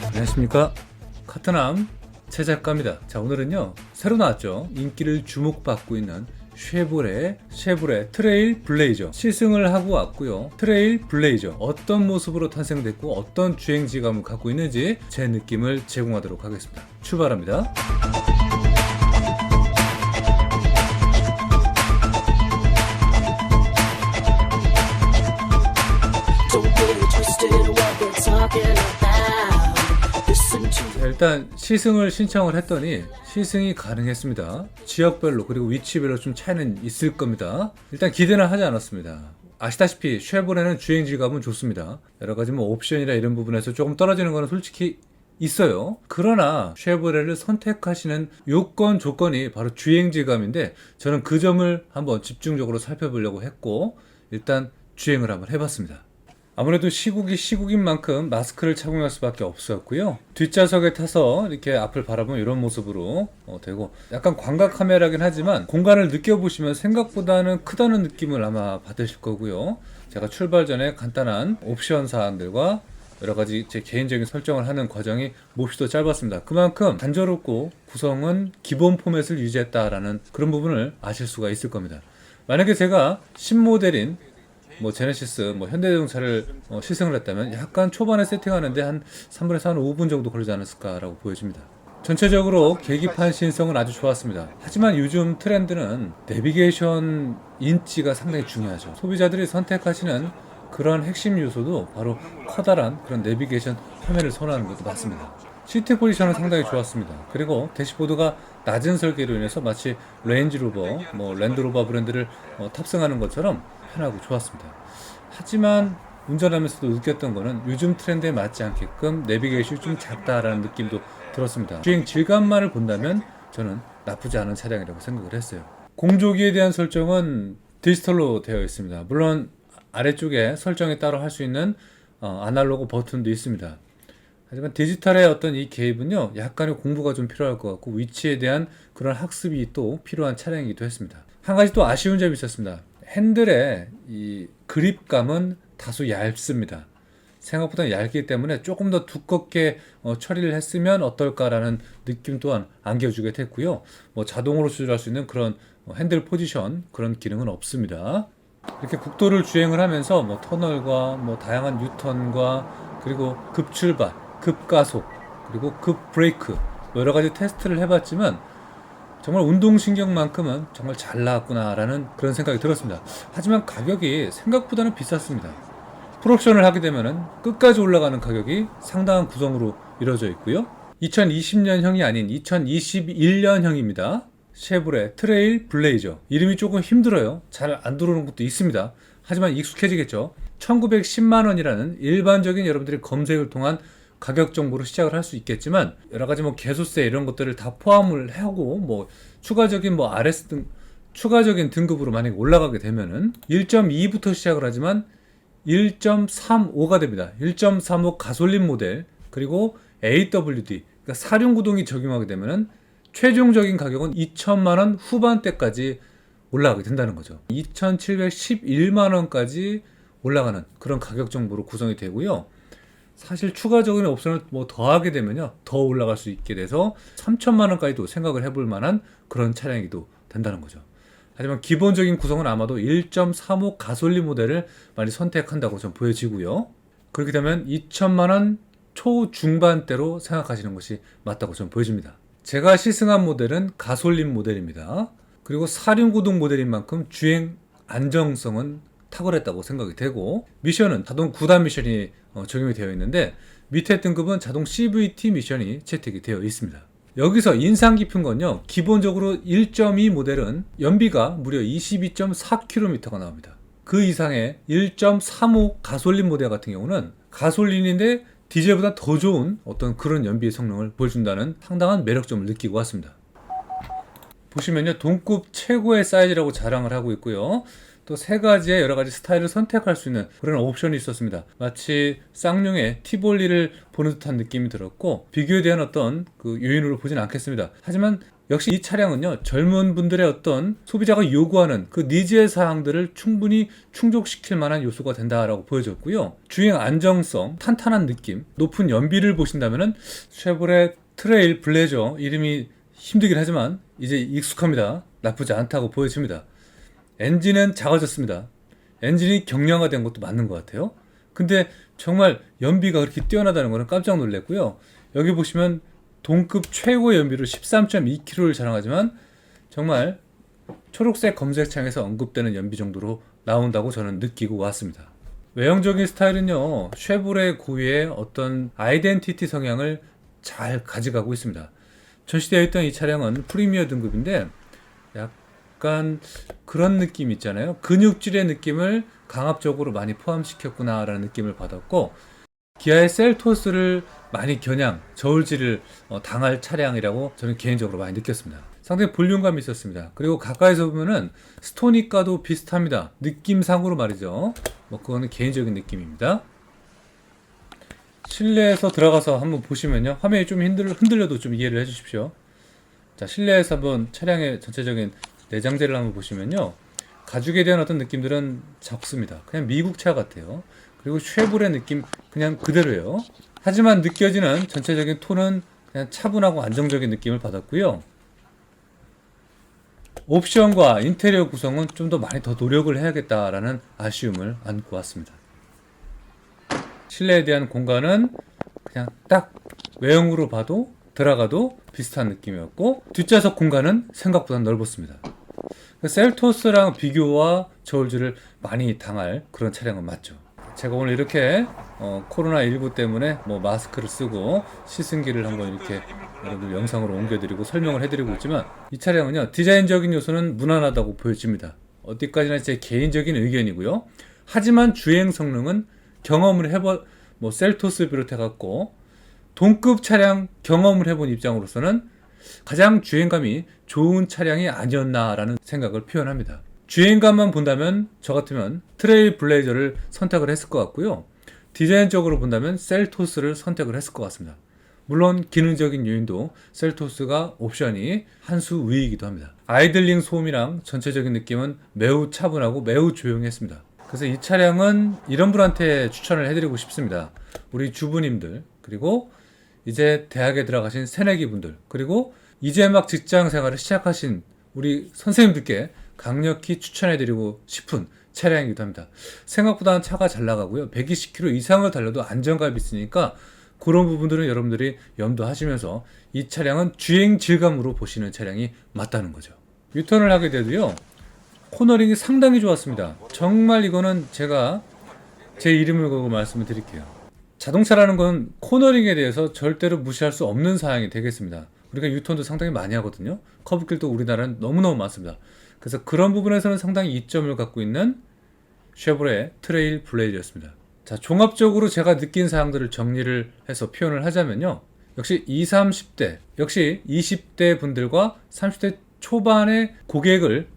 안녕하십니까, 카트남 최작가입니다. 자, 오늘은요 새로 나왔죠. 인기를 주목받고 있는 쉐보레 트레일 블레이저 시승을 하고 왔고요. 트레일 블레이저 어떤 모습으로 탄생됐고 어떤 주행지감을 갖고 있는지 제 느낌을 제공하도록 하겠습니다. 출발합니다. 일단 시승을 신청을 했더니 시승이 가능했습니다. 지역별로 그리고 위치별로 좀 차이는 있을 겁니다. 일단 기대는 하지 않았습니다. 아시다시피 쉐보레는 주행질감은 좋습니다. 여러가지 옵션이나 이런 부분에서 조금 떨어지는 거는 솔직히 있어요. 그러나 쉐보레를 선택하시는 요건 조건이 바로 주행질감인데 저는 그 점을 한번 집중적으로 살펴보려고 했고 일단 주행을 한번 해봤습니다. 아무래도 시국인 만큼 마스크를 착용할 수밖에 없었고요. 뒷좌석에 타서 이렇게 앞을 바라보면 이런 모습으로 되고 약간 광각 카메라긴 하지만 공간을 느껴보시면 생각보다는 크다는 느낌을 아마 받으실 거고요. 제가 출발 전에 간단한 옵션 사항들과 여러가지 제 개인적인 설정을 하는 과정이 몹시도 짧았습니다. 그만큼 단조롭고 구성은 기본 포맷을 유지했다라는 그런 부분을 아실 수가 있을 겁니다. 만약에 제가 신모델인 제네시스, 현대자동차를 시승을 했다면 약간 초반에 세팅하는데 한 3분에서 한 5분 정도 걸리지 않았을까라고 보여집니다. 전체적으로 계기판 신성은 아주 좋았습니다. 하지만 요즘 트렌드는 내비게이션 인지가 상당히 중요하죠. 소비자들이 선택하시는 그런 핵심 요소도 바로 커다란 그런 내비게이션 화면을 선호하는 것도 맞습니다. 시트 포지션은 상당히 좋았습니다. 그리고 대시보드가 낮은 설계로 인해서 마치 랜드로버 브랜드를 탑승하는 것처럼 편하고 좋았습니다. 하지만 운전하면서도 느꼈던 거는 요즘 트렌드에 맞지 않게끔 내비게이션이 좀 작다라는 느낌도 들었습니다. 주행 질감만을 본다면 저는 나쁘지 않은 차량이라고 생각을 했어요. 공조기에 대한 설정은 디지털로 되어 있습니다. 물론 아래쪽에 설정이 따로 할 수 있는 아날로그 버튼도 있습니다. 하지만 디지털의 어떤 이 개입은요 약간의 공부가 좀 필요할 것 같고 위치에 대한 그런 학습이 또 필요한 차량이기도 했습니다. 한 가지 또 아쉬운 점이 있었습니다. 핸들의 이 그립감은 다소 얇습니다. 생각보다 얇기 때문에 조금 더 두껍게 처리를 했으면 어떨까라는 느낌 또한 안겨주게 됐고요. 자동으로 조절할 수 있는 그런 핸들 포지션 그런 기능은 없습니다. 이렇게 국도를 주행을 하면서 터널과 다양한 유턴과 그리고 급출발, 급가속, 그리고 급브레이크 여러 가지 테스트를 해봤지만 정말 운동신경만큼은 정말 잘 나왔구나라는 그런 생각이 들었습니다. 하지만 가격이 생각보다는 비쌌습니다. 풀옵션을 하게 되면은 끝까지 올라가는 가격이 상당한 구성으로 이루어져 있고요. 2020년형이 아닌 2021년형입니다. 쉐보레 트레일 블레이저. 이름이 조금 힘들어요. 잘 안 들어오는 것도 있습니다. 하지만 익숙해지겠죠. 1910만원이라는 일반적인 여러분들이 검색을 통한 가격 정보로 시작을 할 수 있겠지만 여러가지 개소세 이런 것들을 다 포함을 하고 추가적인 RS 등 추가적인 등급으로 만약에 올라가게 되면은 1.2부터 시작을 하지만 1.35가 됩니다. 1.35 가솔린 모델 그리고 AWD 그러니까 사륜구동이 적용하게 되면은 최종적인 가격은 2천만원 후반대까지 올라가게 된다는 거죠. 2,711만원까지 올라가는 그런 가격 정보로 구성이 되고요. 사실 추가적인 옵션을 더하게 되면요 더 올라갈 수 있게 돼서 3천만원까지도 생각을 해볼 만한 그런 차량이기도 된다는 거죠. 하지만 기본적인 구성은 아마도 1.35 가솔린 모델을 많이 선택한다고 좀 보여지고요. 그렇게 되면 2천만원 초중반대로 생각하시는 것이 맞다고 좀 보여집니다. 제가 시승한 모델은 가솔린 모델입니다. 그리고 사륜구동 모델인 만큼 주행 안정성은 탁월했다고 생각이 되고 미션은 자동 9단 미션이 적용이 되어 있는데 밑에 등급은 자동 CVT 미션이 채택이 되어 있습니다. 여기서 인상 깊은 건요 기본적으로 1.2 모델은 연비가 무려 22.4km가 나옵니다. 그 이상의 1.35 가솔린 모델 같은 경우는 가솔린인데 디젤보다 더 좋은 어떤 그런 연비의 성능을 보여준다는 상당한 매력점을 느끼고 왔습니다. 보시면요 동급 최고의 사이즈라고 자랑을 하고 있고요. 또 세 가지의 여러 가지 스타일을 선택할 수 있는 그런 옵션이 있었습니다. 마치 쌍용의 티볼리를 보는 듯한 느낌이 들었고 비교에 대한 어떤 그 요인으로 보진 않겠습니다. 하지만 역시 이 차량은요, 젊은 분들의 어떤 소비자가 요구하는 그 니즈의 사항들을 충분히 충족시킬 만한 요소가 된다라고 보여졌고요. 주행 안정성, 탄탄한 느낌, 높은 연비를 보신다면은 쉐보레 트레일 블레저, 이름이 힘들긴 하지만 이제 익숙합니다. 나쁘지 않다고 보여집니다. 엔진은 작아졌습니다. 엔진이 경량화된 것도 맞는 것 같아요. 근데 정말 연비가 그렇게 뛰어나다는 거는 깜짝 놀랐고요. 여기 보시면 동급 최고 연비로 13.2km를 자랑하지만 정말 초록색 검색 창에서 언급되는 연비 정도로 나온다고 저는 느끼고 왔습니다. 외형적인 스타일은요, 쉐보레 고유의 어떤 아이덴티티 성향을 잘 가져가고 있습니다. 전시되어 있던 이 차량은 프리미어 등급인데 약간 그런 느낌 있잖아요. 근육질의 느낌을 강압적으로 많이 포함시켰구나 라는 느낌을 받았고, 기아의 셀토스를 많이 겨냥, 저울질을 당할 차량이라고 저는 개인적으로 많이 느꼈습니다. 상당히 볼륨감이 있었습니다. 그리고 가까이서 보면은 스토닉과도 비슷합니다. 느낌상으로 말이죠. 뭐 그거는 개인적인 느낌입니다. 실내에서 들어가서 한번 보시면요, 화면이 좀 흔들려도 좀 이해를 해주십시오. 자, 실내에서 한번 차량의 전체적인 내장재를 한번 보시면요, 가죽에 대한 어떤 느낌들은 적습니다. 그냥 미국 차 같아요. 그리고 쉐보레 느낌 그냥 그대로예요. 하지만 느껴지는 전체적인 톤은 그냥 차분하고 안정적인 느낌을 받았고요. 옵션과 인테리어 구성은 좀 더 많이 더 노력을 해야겠다라는 아쉬움을 안고 왔습니다. 실내에 대한 공간은 그냥 딱 외형으로 봐도 들어가도 비슷한 느낌이었고, 뒷좌석 공간은 생각보다 넓었습니다. 셀토스랑 비교와 저울질을 많이 당할 그런 차량은 맞죠. 제가 오늘 이렇게 코로나19 때문에 뭐 마스크를 쓰고 시승기를 한번 이렇게 여러분들 영상으로 옮겨드리고 설명을 해드리고 있지만, 이 차량은요, 디자인적인 요소는 무난하다고 보여집니다. 어디까지나 제 개인적인 의견이고요. 하지만 주행 성능은 경험을 뭐 셀토스 비롯해갖고 동급 차량 경험을 해본 입장으로서는 가장 주행감이 좋은 차량이 아니었나라는 생각을 표현합니다. 주행감만 본다면 저 같으면 트레일 블레이저를 선택을 했을 것 같고요. 디자인적으로 본다면 셀토스를 선택을 했을 것 같습니다. 물론 기능적인 요인도 셀토스가 옵션이 한 수 위이기도 합니다. 아이들링 소음이랑 전체적인 느낌은 매우 차분하고 매우 조용했습니다. 그래서 이 차량은 이런 분한테 추천을 해드리고 싶습니다. 우리 주부님들, 그리고 이제 대학에 들어가신 새내기 분들, 그리고 이제 막 직장 생활을 시작하신 우리 선생님들께 강력히 추천해드리고 싶은 차량이기도 합니다. 생각보다 차가 잘 나가고요. 120km 이상을 달려도 안정감이 있으니까 그런 부분들은 여러분들이 염두하시면서 이 차량은 주행 질감으로 보시는 차량이 맞다는 거죠. 유턴을 하게 돼도요, 코너링이 상당히 좋았습니다. 정말 이거는 제가 제 이름을 걸고 말씀을 드릴게요. 자동차라는 건 코너링에 대해서 절대로 무시할 수 없는 사항이 되겠습니다. 우리가 유턴도 상당히 많이 하거든요. 커브길도 우리나라는 너무너무 많습니다. 그래서 그런 부분에서는 상당히 이점을 갖고 있는 쉐보레 트레일 블레이저였습니다. 자, 종합적으로 제가 느낀 사항들을 정리를 해서 표현을 하자면요, 역시 20, 30대, 역시 20대 분들과 30대 초반의 고객을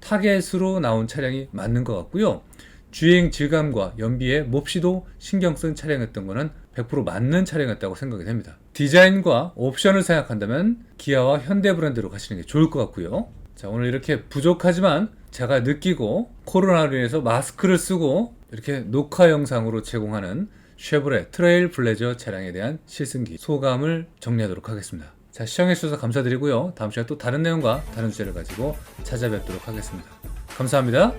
타겟으로 나온 차량이 맞는 것 같고요. 주행 질감과 연비에 몹시도 신경 쓴 차량이었던 거는 100% 맞는 차량이었다고 생각이 됩니다. 디자인과 옵션을 생각한다면 기아와 현대 브랜드로 가시는 게 좋을 것 같고요. 자, 오늘 이렇게 부족하지만 제가 느끼고 코로나로 인해서 마스크를 쓰고 이렇게 녹화 영상으로 제공하는 쉐보레 트레일 블레저 차량에 대한 시승기 소감을 정리하도록 하겠습니다. 자, 시청해주셔서 감사드리고요. 다음 시간에 또 다른 내용과 다른 주제를 가지고 찾아뵙도록 하겠습니다. 감사합니다.